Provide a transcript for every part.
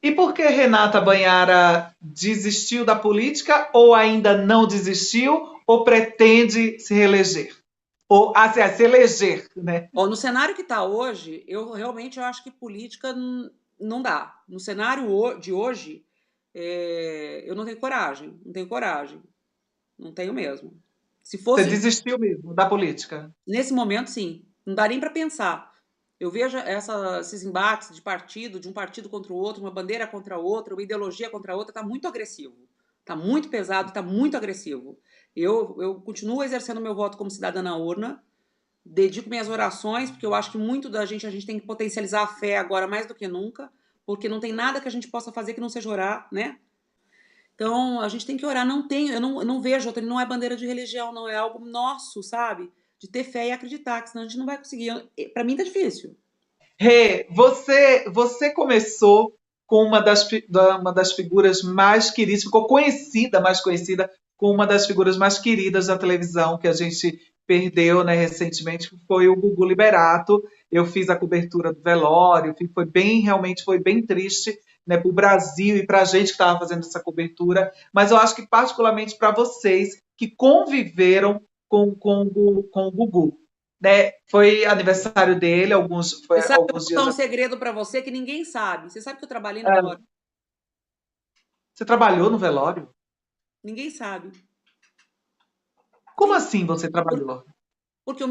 E por que Renata Banhara desistiu da política ou ainda não desistiu ou pretende se reeleger? Ou assim, se eleger, né? Ó, no cenário que está hoje, eu realmente eu acho que política não dá. No cenário de hoje, eu não tenho coragem, não tenho coragem, não tenho mesmo. Se Você fosse desistiu mesmo da política. nesse momento, sim, não dá nem para pensar. Eu vejo esses embates de um partido contra o outro, uma bandeira contra a outra, uma ideologia contra a outra, está muito agressivo, está muito pesado, está muito agressivo. Eu continuo exercendo meu voto como cidadã na urna, dedico minhas orações, porque eu acho que muito da gente, a gente tem que potencializar a fé agora mais do que nunca, porque não tem nada que a gente possa fazer que não seja orar, né? Então, a gente tem que orar. Não tem, eu não vejo outra, não é bandeira de religião, não é algo nosso, sabe? De ter fé e acreditar, que senão a gente não vai conseguir. Para mim tá difícil. Rê, você começou com uma das figuras mais queridas, ficou conhecida, mais conhecida, com uma das figuras mais queridas da televisão que a gente perdeu, né, recentemente, que foi o Gugu Liberato. Eu fiz a cobertura do velório, realmente foi bem triste, né, para o Brasil e para a gente que estava fazendo essa cobertura, mas eu acho que particularmente para vocês que conviveram com o Gugu, né? Foi aniversário dele, Você sabe que eu vou alguns contar dias um atrás. segredo para você que ninguém sabe. Você sabe que eu trabalhei no velório? Você trabalhou no velório? Ninguém sabe. Como Sim. assim você Por- trabalhou? Porque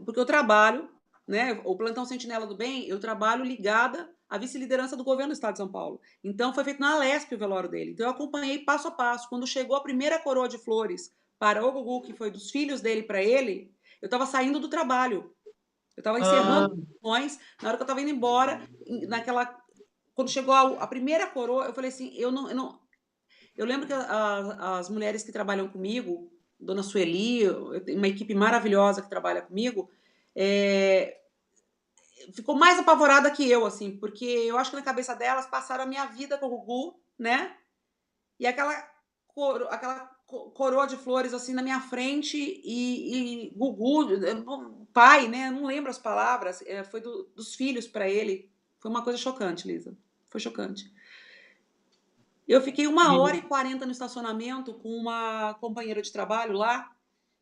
porque eu trabalho, né? O Plantão Sentinela do Bem, eu trabalho ligada à vice-liderança do governo do Estado de São Paulo. Então foi feito na Alesp o velório dele. Então eu acompanhei passo a passo. Quando chegou a primeira coroa de flores para o Gugu, que foi dos filhos dele para ele, eu estava saindo do trabalho. Eu estava encerrando Ah, as reuniões. Na hora que eu estava indo embora, naquela quando chegou a primeira coroa, eu falei assim, eu não, eu lembro que as mulheres que trabalham comigo, Dona Sueli, eu tenho uma equipe maravilhosa que trabalha comigo, é, ficou mais apavorada que eu, assim, porque eu acho que na cabeça delas passaram a minha vida com o Gugu, né? E aquela coroa de flores assim na minha frente e Gugu, pai, né? Não lembro as palavras, foi dos filhos para ele. Foi uma coisa chocante, Lisa. Foi chocante. Eu fiquei uma hora e e 40 no estacionamento com uma companheira de trabalho lá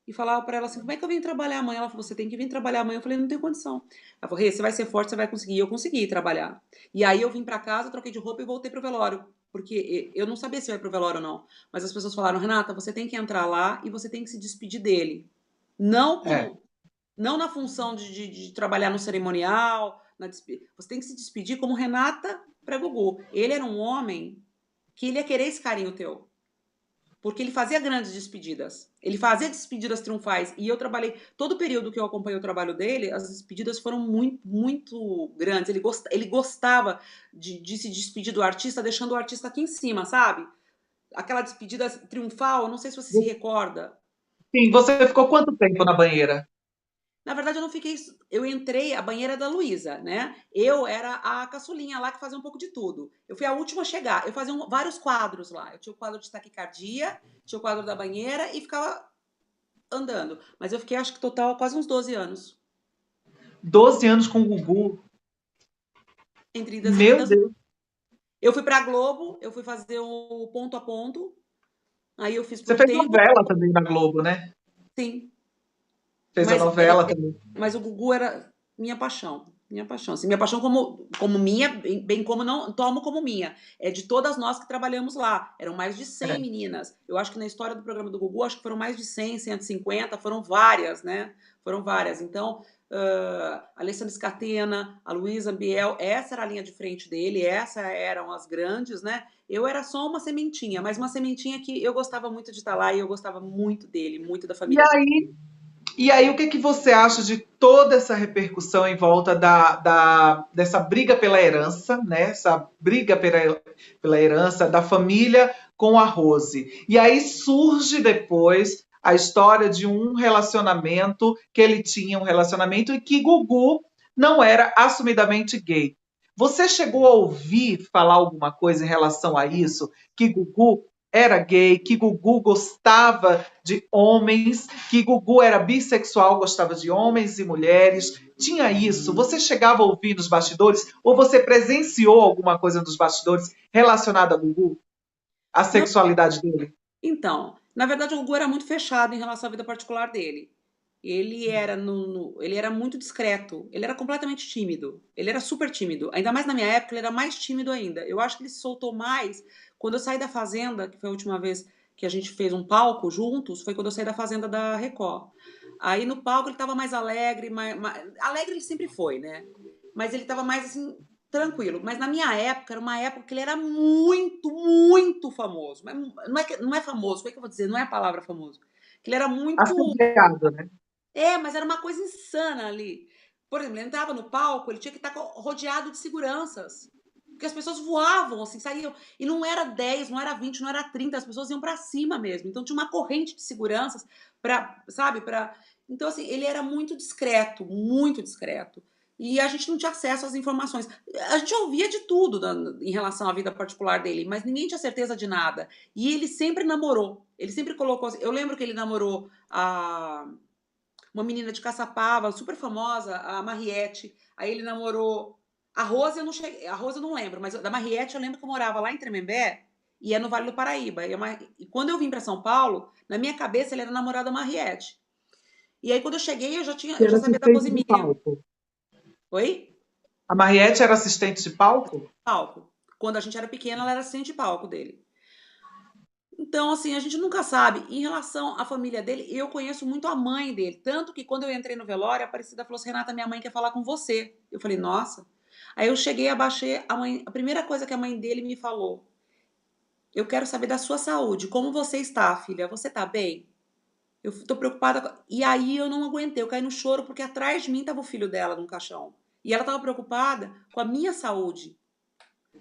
e falava para ela assim: como é que eu venho trabalhar amanhã? Ela falou: você tem que vir trabalhar amanhã. Eu falei: não tenho condição. Ela falou: Rê, você vai ser forte, você vai conseguir. E eu consegui trabalhar. E aí eu vim para casa, troquei de roupa e voltei pro velório. Porque eu não sabia se eu ia pro velório ou não. Mas as pessoas falaram: Renata, você tem que entrar lá e você tem que se despedir dele. Não é, como. Não na função de trabalhar no cerimonial. Você tem que se despedir como Renata para Gugu. Ele era um homem que ele ia querer esse carinho teu. Porque ele fazia grandes despedidas. Ele fazia despedidas triunfais. E eu trabalhei. Todo o período que eu acompanhei o trabalho dele, as despedidas foram muito, muito grandes. Ele gostava de se despedir do artista, deixando o artista aqui em cima, sabe? Aquela despedida triunfal, não sei se você se recorda. sim, você ficou quanto tempo na banheira? Na verdade, eu não fiquei. Eu entrei, a banheira da Luísa, né? Eu era a caçulinha lá que fazia um pouco de tudo. Eu fui a última a chegar. Eu fazia vários quadros lá. Eu tinha o quadro de taquicardia, tinha o quadro da banheira e ficava andando. Mas eu fiquei, acho que total, quase uns 12 anos. 12 anos com o Gugu. Entre idas e Meu vindas. Deus. Eu fui pra Globo, eu fui fazer o ponto a ponto. Aí eu fiz por Você um fez tempo, novela também na Globo, né? sim. Fez a Mas, novela também. mas o Gugu era minha paixão. Minha paixão. Assim, minha paixão como minha, bem como não tomo como minha. É de todas nós que trabalhamos lá. Eram mais de 100 É. meninas. Eu acho que na história do programa do Gugu, acho que foram mais de 100, 150, foram várias, né? Foram várias. Então, a Alessandra Scatena, a Luísa Biel, essa era a linha de frente dele, essas eram as grandes, né? Eu era só uma sementinha, mas uma sementinha que eu gostava muito de estar lá e eu gostava muito dele, muito da E família dele. aí, e aí, o que que você acha de toda essa repercussão em volta dessa briga pela herança, né? Essa briga pela herança da família com a Rose. E aí surge depois a história de um relacionamento, que ele tinha um relacionamento e que Gugu não era assumidamente gay. Você chegou a ouvir falar alguma coisa em relação a isso? Que Gugu era gay, que Gugu gostava de homens, que Gugu era bissexual, gostava de homens e mulheres. Tinha isso? Você chegava a ouvir nos bastidores? Ou você presenciou alguma coisa nos bastidores relacionada a Gugu? A Não, sexualidade dele? então, na verdade, o Gugu era muito fechado em relação à vida particular dele. Ele era muito discreto, ele era completamente tímido, ele era super tímido. Ainda mais na minha época, ele era mais tímido ainda. Eu acho que ele se soltou mais quando eu saí da Fazenda, que foi a última vez que a gente fez um palco juntos, foi quando eu saí da Fazenda da Record. Aí no palco ele estava mais alegre, alegre ele sempre foi, né? Mas ele estava mais assim, tranquilo. Mas na minha época, era uma época que ele era muito, muito famoso. Mas não é famoso, como é que eu vou dizer? Não é a palavra famoso. Que ele era muito. Assediado, né? Mas era uma coisa insana ali. Por exemplo, ele entrava no palco, ele tinha que estar rodeado de seguranças. Porque as pessoas voavam, assim, saíam. E não era 10, não era 20, não era 30, as pessoas iam para cima mesmo. Então tinha uma corrente de seguranças para, sabe, para. Então, assim, ele era muito discreto, muito discreto. E a gente não tinha acesso às informações. A gente ouvia de tudo em relação à vida particular dele, mas ninguém tinha certeza de nada. E ele sempre namorou. Ele sempre colocou. Eu lembro que ele namorou uma menina de Caçapava, super famosa, a Mariette. Aí ele namorou a Rose, eu não cheguei, a Rose eu não lembro, mas da Mariette eu lembro que eu morava lá em Tremembé e é no Vale do Paraíba. E quando eu vim para São Paulo, na minha cabeça ele era namorado da Mariette. E aí quando eu cheguei, Que eu já era sabia da assistente de Rosemiriam. palco. Oi? A Mariette era assistente de palco? Palco. Quando a gente era pequena, ela era assistente de palco dele. Então, assim, a gente nunca sabe. Em relação à família dele, eu conheço muito a mãe dele. Tanto que quando eu entrei no velório, a Aparecida falou assim: Renata, minha mãe quer falar com você. Eu falei: nossa. Aí eu cheguei, abaixei a primeira coisa que a mãe dele me falou: eu quero saber da sua saúde. Como você está, filha? Você tá bem? Eu tô preocupada. E aí eu não aguentei, eu caí no choro porque atrás de mim tava o filho dela num caixão. E ela tava preocupada com a minha saúde.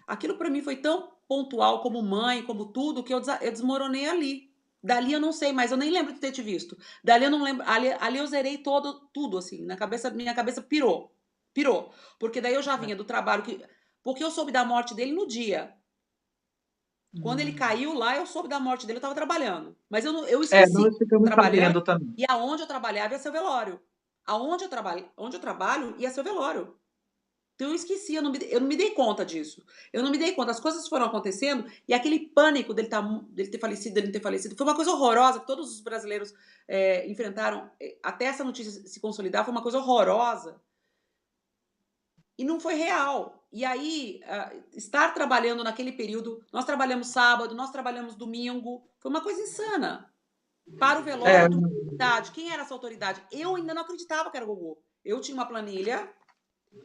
Aquilo para mim foi tão pontual como mãe, como tudo, que eu desmoronei ali. Dali eu não sei, mas eu nem lembro de ter te visto. Dali eu não lembro. Ali eu zerei tudo assim. Na cabeça, minha cabeça pirou. Pirou. Porque daí eu já vinha do trabalho porque eu soube da morte dele no dia. Quando ele caiu lá, eu soube da morte dele, eu estava trabalhando. Mas eu É, esqueci que nós eu ficamos estava trabalhando sabendo também. e aonde eu trabalhava ia ser o velório. Onde eu trabalho ia ser o velório. Então eu esqueci, eu não me dei conta disso. Eu não me dei conta, as coisas foram acontecendo e aquele pânico dele ter falecido, dele não ter falecido, foi uma coisa horrorosa que todos os brasileiros enfrentaram. Até essa notícia se consolidar, foi uma coisa horrorosa e não foi real. E aí, estar trabalhando naquele período, nós trabalhamos sábado, nós trabalhamos domingo, foi uma coisa insana. Para o É, velório de uma autoridade. Quem era essa autoridade? Eu ainda não acreditava que era o Gugu. Eu tinha uma planilha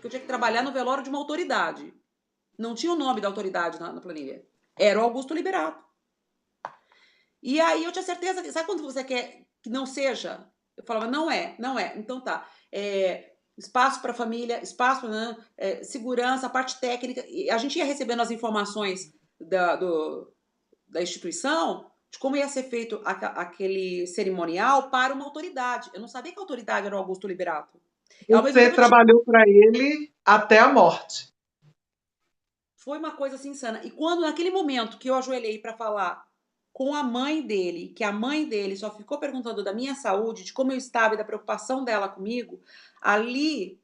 que eu tinha que trabalhar no velório de uma autoridade. Não tinha o nome da autoridade na planilha. Era o Augusto Liberato. E aí eu tinha certeza que. Sabe quando você quer que não seja? Eu falava, não é, não é. Então tá. Espaço para família, espaço para segurança, a parte técnica. E a gente ia recebendo as informações da instituição de como ia ser feito aquele cerimonial para uma autoridade. Eu não sabia que a autoridade era o Augusto Liberato. Ao mesmo você tempo, eu tinha. trabalhou para ele até a morte. Foi uma coisa assim insana. E quando, naquele momento que eu ajoelhei para falar com a mãe dele, que a mãe dele só ficou perguntando da minha saúde, de como eu estava e da preocupação dela comigo, ali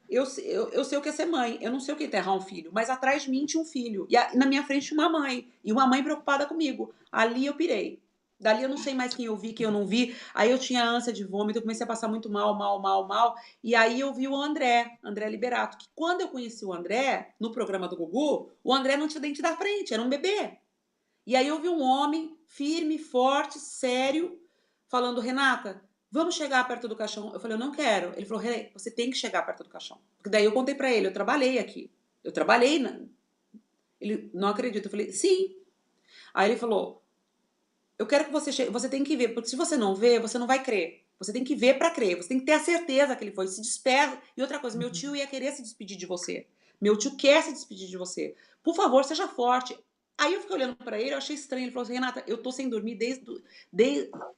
eu sei o que é ser mãe. Eu não sei o que é enterrar um filho, mas atrás de mim tinha um filho. E na minha frente tinha uma mãe. E uma mãe preocupada comigo. Ali eu pirei. Dali eu não sei mais quem eu vi, quem eu não vi. Aí eu tinha ânsia de vômito, eu comecei a passar muito mal, mal, mal, mal. E aí eu vi o André Liberato. Que quando eu conheci o André, no programa do Gugu, o André não tinha dente da frente, era um bebê. E aí eu vi um homem firme, forte, sério, falando: Renata, vamos chegar perto do caixão. Eu falei: eu não quero. Ele falou: Renata, você tem que chegar perto do caixão. Porque daí eu contei pra ele: eu trabalhei aqui. Eu trabalhei. Ele não acredita. Eu falei: sim. Aí ele falou: eu quero que você chegue. Você tem que ver, porque se você não ver, você não vai crer. Você tem que ver pra crer. Você tem que ter a certeza que ele foi. Se despede. E outra coisa: meu tio ia querer se despedir de você. Meu tio quer se despedir de você. Por favor, seja forte. Aí eu fiquei olhando pra ele, eu achei estranho. Ele falou assim: Renata, eu tô sem dormir desde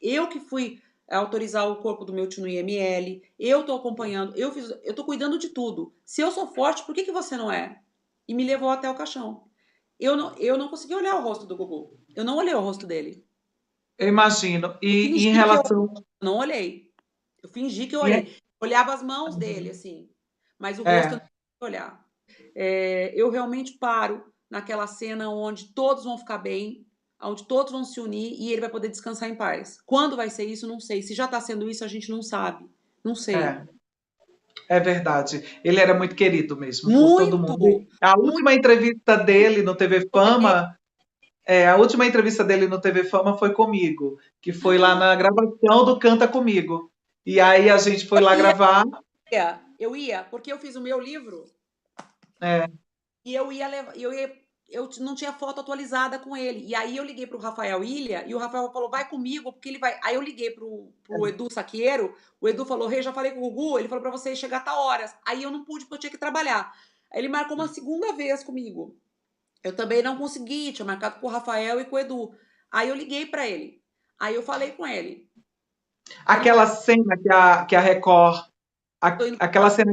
eu que fui autorizar o corpo do meu tio no IML, eu tô acompanhando, eu tô cuidando de tudo. Se eu sou forte, por que você não é? E me levou até o caixão. eu não consegui olhar o rosto do Gugu. Eu não olhei o rosto dele. Eu imagino. Eu E em fingi que eu relação. não olhei. Eu fingi que eu e- olhei. Olhava as mãos dele, assim, mas o rosto eu não É, consegui olhar. Eu realmente paro naquela cena onde todos vão ficar bem, onde todos vão se unir e ele vai poder descansar em paz. Quando vai ser isso, não sei. Se já está sendo isso, a gente não sabe. Não sei. é, é verdade. Ele era muito querido mesmo por todo Muito, mundo. E a muito. última entrevista dele no TV Fama, a última entrevista dele no TV Fama foi comigo, que foi lá na gravação do Canta Comigo. E aí a gente foi lá gravar. Eu ia, porque eu fiz o meu livro É, e eu não tinha foto atualizada com ele. E aí eu liguei pro Rafael Ilha e o Rafael falou, vai comigo, porque ele vai. Aí eu liguei pro Edu Saqueiro, o Edu falou, Rei, já falei com o Gugu, ele falou pra você chegar a tal horas. Aí eu não pude, porque eu tinha que trabalhar. Aí ele marcou uma segunda vez comigo. Eu também não consegui, tinha marcado com o Rafael e com o Edu. Aí eu liguei pra ele. Aí eu falei com ele. Aí ele falou, aquela cena que a Record, tô indo. aquela cena.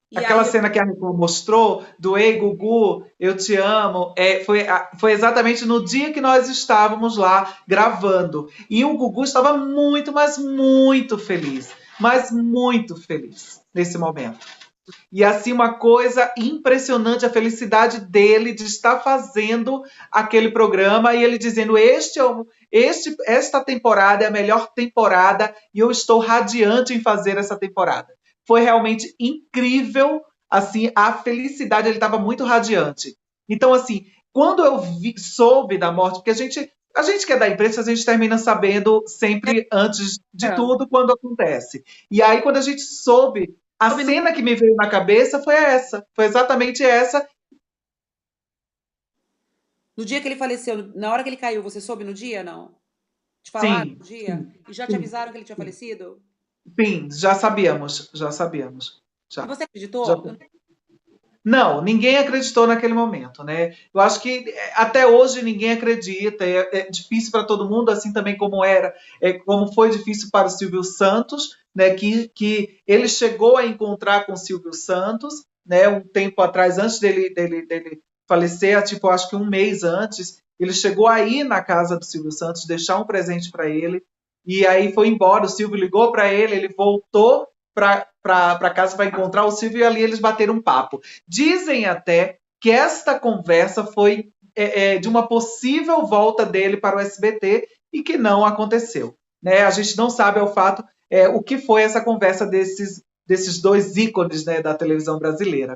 E Aquela aí cena que a Record mostrou do Ei Gugu, eu te amo, foi exatamente no dia que nós estávamos lá gravando. E o Gugu estava muito, mas muito feliz. Mas muito feliz nesse momento. E assim, uma coisa impressionante, a felicidade dele de estar fazendo aquele programa e ele dizendo: esta temporada é a melhor temporada e eu estou radiante em fazer essa temporada. Foi realmente incrível, assim, a felicidade, ele estava muito radiante. Então, assim, quando eu soube da morte, porque a gente que é da imprensa, a gente termina sabendo sempre antes de é, tudo quando acontece. E aí, quando a gente soube, a soube no, cena que me veio na cabeça foi essa. Foi exatamente essa. no dia que ele faleceu, na hora que ele caiu, você soube no dia, não? Te falaram Sim, no dia? sim, E já te sim, avisaram que ele tinha sim. falecido? Sim, já sabíamos, já sabíamos. E Já, você já. acreditou? Não, ninguém acreditou naquele momento, né? Eu acho que até hoje ninguém acredita. É difícil para todo mundo, assim também como foi difícil para o Silvio Santos, né? Que ele chegou a encontrar com o Silvio Santos, né? Um tempo atrás, antes dele falecer, tipo, acho que um mês antes, ele chegou aí na casa do Silvio Santos, deixar um presente para ele, e aí foi embora. O Silvio ligou para ele voltou para casa para encontrar o Silvio e ali eles bateram um papo. Dizem até que esta conversa foi de uma possível volta dele para o SBT e que não aconteceu. Né? A gente não sabe ao fato o que foi essa conversa desses dois ícones, né, da televisão brasileira.